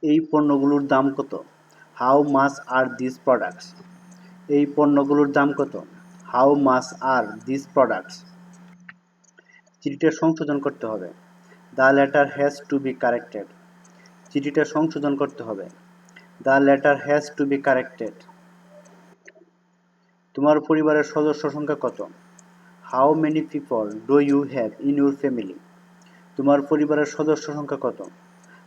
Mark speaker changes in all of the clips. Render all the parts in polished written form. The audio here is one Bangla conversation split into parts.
Speaker 1: এই পণ্যগুলোর দাম কত? How much are this products? এই পণ্যগুলোর দাম কত? How much are this products? চিঠিটা সংশোধন করতে হবে। The letter has to be corrected. চিঠিটা সংশোধন করতে হবে। The letter has to be corrected. তোমার পরিবারের সদস্য সংখ্যা কত? How many people do you have in your family? তোমার পরিবারের সদস্য সংখ্যা কত?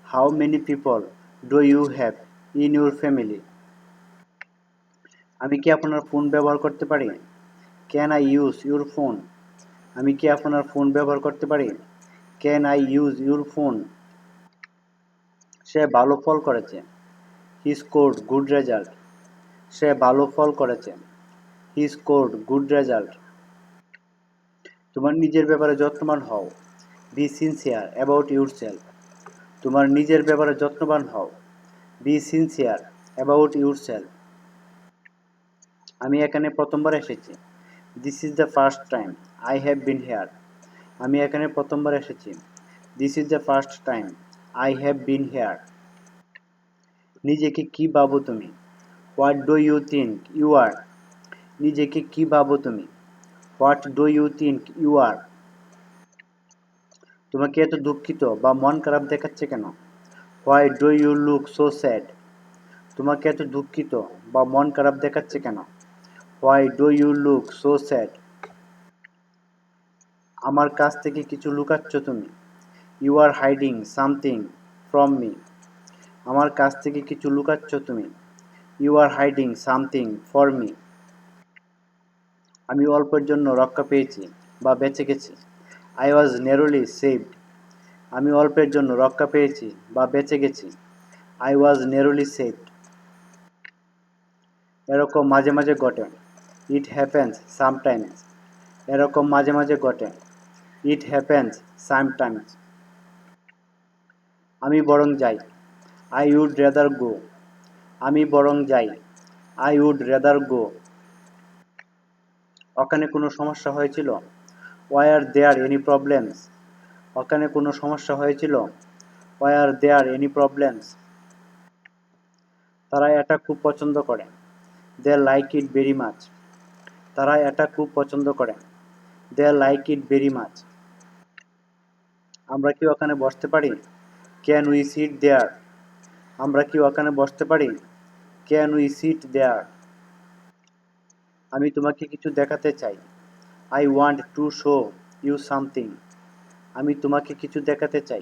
Speaker 1: How many people do you have in your family? আমি কি আপনার ফোন ব্যবহার করতে পারি? Can I use your phone? আমি কি আপনার ফোন ব্যবহার করতে পারি? Can I use your phone? সে ভালো ফল করেছে। He scored good result. সে ভালো ফল করেছে। He scored good result. তোমার নিজের ব্যাপারে যত্নবান হও। Be sincere about yourself. তোমার নিজের ব্যাপারে যত্নবান হও। Be sincere about yourself. আমি এখানে প্রথমবার এসেছি। This is the first time I have been here. আমি এখানে প্রথমবার এসেছি। This is the first time I have been here. নিজেকে কি ভাবো তুমি? What do you think you are? নিজেকে কি ভাবো তুমি? What do you think you are? তোমাকে এত দুঃখিত বা মন খারাপ দেখাচ্ছে কেন? Why do you look so sad? তোমাকে এত দুঃখিত বা মন খারাপ দেখাচ্ছে কেন? Why do you look so sad? আমার কাছ থেকে কিছু লুকাচ্ছ তুমি। You are hiding something from me. আমার কাছ থেকে কিছু লুকাচ্ছ তুমি। You are hiding something for me. আমি অল্পের জন্য রক্ষা পেয়েছি বা বেঁচে গেছি। I was nearly saved. আমি অল্পের জন্য রক্ষা পেয়েছি বা বেঁচে গেছি। I was nearly saved. এরকম মাঝে মাঝে ঘটে। It happens sometimes. এরকম মাঝে মাঝে ঘটে। It happens sometimes. আমি বরং যাই। I would rather go. আমি বরং যাই। I would rather go. ওখানে কোনো সমস্যা হয়েছিল? Were there any problems? ওখানে কোনো সমস্যা হয়েছিল? Were there any problems? তারা এটা খুব পছন্দ করে। They like it very much. তারা এটা খুব পছন্দ করে। They like it very much. আমরা কি ওখানে বসতে পারি? Can we sit there? আমরা কি ওখানে বসতে পারি? Can we sit there? আমি তোমাকে কিছু দেখাতে চাই। I want to show you something. আমি তোমাকে কিছু দেখাতে চাই।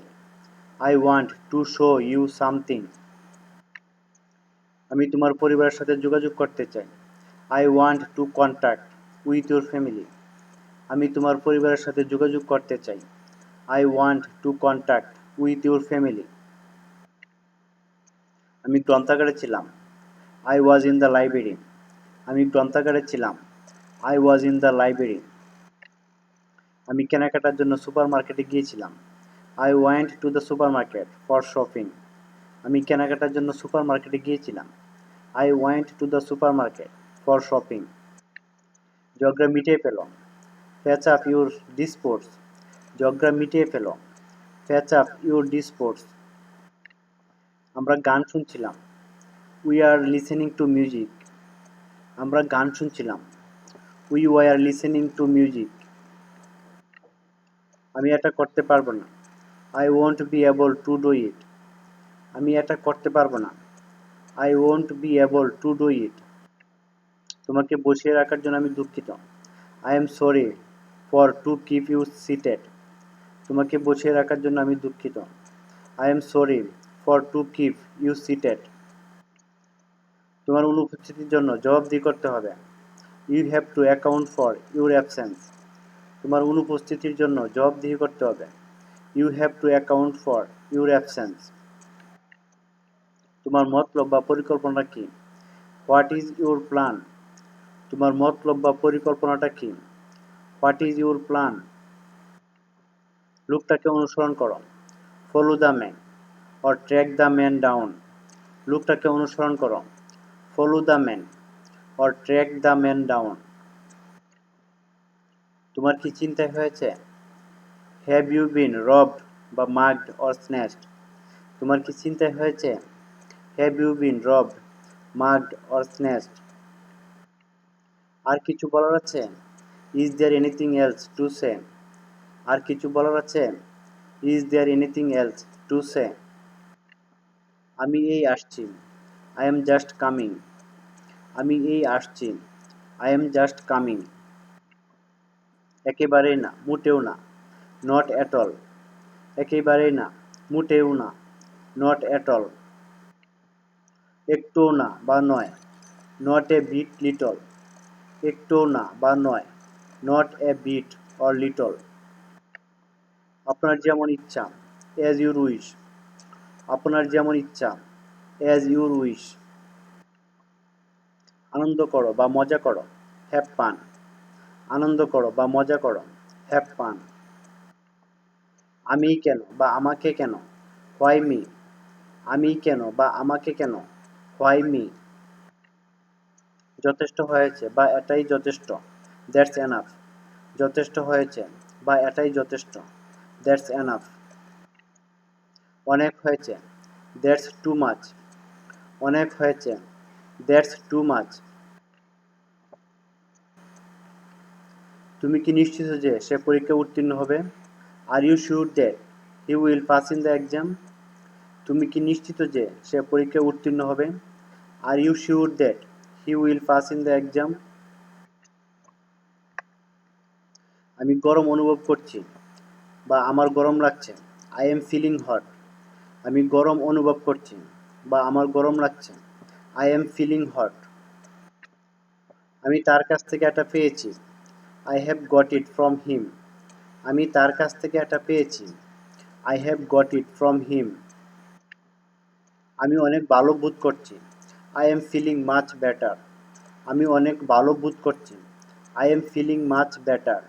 Speaker 1: I want to show you something. আমি তোমার পরিবারের সাথে যোগাযোগ করতে চাই। I want to contact with your family. আমি তোমার পরিবারের সাথে যোগাযোগ করতে চাই। I want to contact with your family. আমি গ্রন্থাগারে ছিলাম। I was in the library. আমি গ্রন্থাগারে ছিলাম। I was in the library. আমি কেনাকাটার জন্য সুপার মার্কেটে গিয়েছিলাম। I went to the super market for shopping. আমি কেনাকাটার জন্য সুপার মার্কেটে গিয়েছিলাম। I went to the super market for shopping. ঝগড়া মিটিয়ে ফেল। Patch up your disputes. ঝগড়া মিটিয়ে ফেল। Patch up your disputes. আমরা গান শুনছিলাম। We are listening to music. আমরা গান শুনছিলাম। We were listening to music. আমি এটা করতে পারবো না। I won't be able to do it. আমি এটা করতে পারবো না। I won't be able to do it. তোমাকে বসিয়ে রাখার জন্য আমি দুঃখিত। I am sorry for to keep you seated. তোমাকে বসিয়ে রাখার জন্য আমি দুঃখিত। I am sorry for to keep you seated. তোমার অনুপস্থিতির জন্য জবাবদিহি করতে হবে। You have to account for your absence. তোমার অনুপস্থিতির জন্য জবাবদিহি করতে হবে। You have to account for your absence. তোমার মতলব বা পরিকল্পনা কি? What is your plan? তোমার মতলব বা পরিকল্পনাটা কি? What is your plan? লোকটাকে অনুসরণ করো। Follow the man or track the man down. লোকটাকে অনুসরণ করো। Follow the man or track the man down. তোমার কি চিন্তা হয়েছে? হ্যাভ ইউ বিন রবড বা মাগড অর স্ন্যাচড? তোমার কি চিন্তা হয়েছে? Have you been robbed, mugged or snatched? আর কিছু বলার আছে? Is there anything else to say? আর কিছু বলার আছে? Is there anything else to say? আমি এই আসছি। I am just coming. আমি এই আসছি। I am just coming. একেবারেই না, মোটেও না। Not at all. একেবারেই না, মোটেও না। Not at all. একটুও না বা নয়। Not a bit little. একটুও না বা নয়। Not a bit or little. আপনার যেমন ইচ্ছা। As your wish. আপনার যেমন ইচ্ছা। As your wish. আনন্দ করো বা মজা করো। Have fun. আনন্দ করো বা মজা করো। Have fun. আমিই কেন বা আমাকে কেন। Why me. আমিই কেন বা আমাকে কেন। Why me. যথেষ্ট হয়েছে বা এটাই যথেষ্ট। That's enough. যথেষ্ট হয়েছে বা এটাই যথেষ্ট। That's enough. অনেক হয়েছে। That's too much. অনেক হয়েছে। That's too much. তুমি কি নিশ্চিত যে সে পরীক্ষায় উত্তীর্ণ হবে? Are you sure that he will pass in the exam? তুমি কি নিশ্চিত যে সে পরীক্ষায় উত্তীর্ণ হবে? Are you sure that he will pass in the exam? আমি গরম অনুভব করছি বা আমার গরম লাগছে। I am feeling hot. আমি গরম অনুভব করছি বা আমার গরম লাগছে। I am feeling hot. আমি তার কাছ থেকে এটা পেয়েছি। I have got it from him. আমি তার কাছ থেকে এটা পেয়েছি। I have got it from him. আমি অনেক ভালো বোধ করছি। I am feeling much better. আমি অনেক ভালো বোধ করছি। I am feeling much better.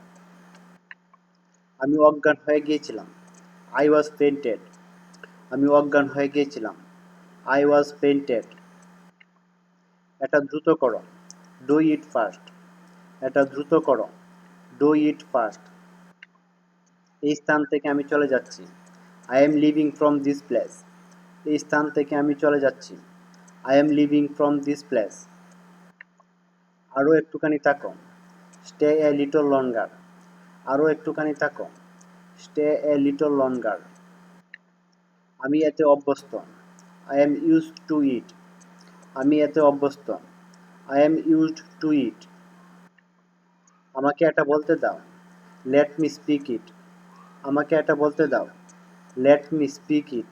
Speaker 1: আমি অজ্ঞান হয়ে গিয়েছিলাম। I was fainted. আমি অজ্ঞান হয়ে গিয়েছিলাম। I was fainted. এটা দ্রুত করো। Do it fast. এটা দ্রুত করো। Do it fast. এই স্থান থেকে আমি চলে যাচ্ছি। I am leaving from this place. এই স্থান থেকে আমি চলে যাচ্ছি। I am leaving from this place. আরও একটুখানি থাকো। Stay a little longer. আরও একটুখানি থাকো। স্টে এ লিটল লঙ্গার। আমি এতে অভ্যস্ত। আই এম ইউজড টু ইট। আমি এতে অভ্যস্ত। আই এম ইউজড টু ইট। আমাকে এটা বলতে দাও। লেট মি স্পিক ইট। আমাকে এটা বলতে দাও। লেট মি স্পিক ইট।